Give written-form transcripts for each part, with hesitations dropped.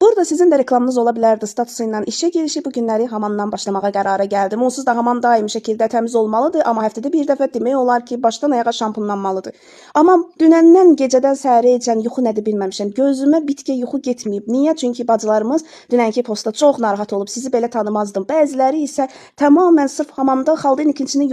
Burada sizin də reklamınız ola bilərdi. Statusu ilə işə girişi bu günləri hamamdan başlamağa qərara gəldim. Onsuz da hamam daimi şəkildə təmiz olmalıdır, amma həftədə bir dəfə demək olar ki, başdan ayağa şampunlanmalıdır. Amma dünəndən gecədən səhərəcən yuxu nədir bilməmişəm. Gözümə bitki yuxu getməyib. Niyə? Çünki bacılarımız dünənki postda çox narahat olub. Sizi belə tanımazdım. Bəziləri isə tamamilə sırf hamamda xaldeynikin içini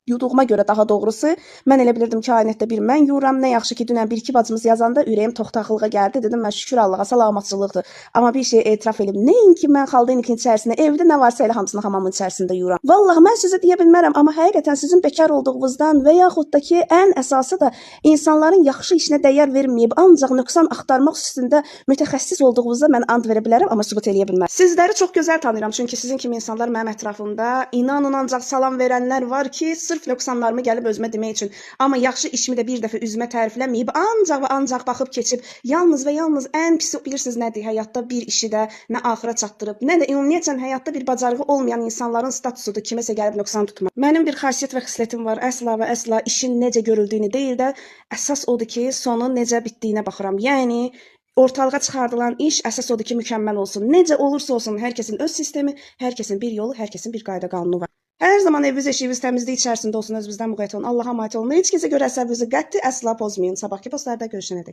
yuduğuma görə daha doğrusu, mən elə bilirdim ki, kainatda bir mən yuram. Nə yaxşı ki, dünən bir-iki bacımız yazanda ürəyim toxtaqlığa gəldi. Dedim, mən şükür Allaha, salamatçılıqdır. Amma bir şey etiraf edim. Nəinki mən xaldeynikin içərisində, evdə nə varsa elə hamısını hamamın içərisində yuram. Vallahi mən sizə deyə bilmərəm, amma həqiqətən sizin bekar olduğunuzdan və yaxud da ki, ən əsası da insanların yaxşı işinə dəyər verməyib, ancaq nöqsan axtarmaq üstündə mütəxəssis olduğunuzda mən and verə bilərəm, amma sübut eləyə bilmərəm. Sizləri çox gözəl tanıyıram, çünki sizin kimi insanlar mənim ətrafımda, inanın ancaq salam verənlər var ki, sırf nöqsanlarımı gəlib özümə demək üçün. Amma yaxşı işimi də bir dəfə üzümə tərifləməyib, ancaq və ancaq baxıb keçib, yalnız və yalnız ən pisi bilirsiniz nədir? Həyatda bir işi də nə axıra çatdırıb, nə də ümumiyyətlə həyatda bir bacarığı olmayan insanların statusudur kiməsə gəlib nöqsan tutmaq. Mənim bir xasiyyət və xislətim var. Əsla və əsla işin necə görüldüyünü deyil də, əsas odur ki, sonu necə bitdiyinə baxıram. Yəni ortalığa çıxardılan iş əsas odur ki, mükəmməl olsun. Necə olursa olsun, hər kəsin öz sistemi, hər kəsin bir yolu, hər kəsin bir qayda qanunu var. Hər zaman eviniz, eşiyiniz təmizlik içərisində olsun, özünüzdən müğayət olun. Allah'a emanet olun. Heç kəsə görə əsəbinizi qəti əsla pozmayın. Sabahki postlarda görüşənədək.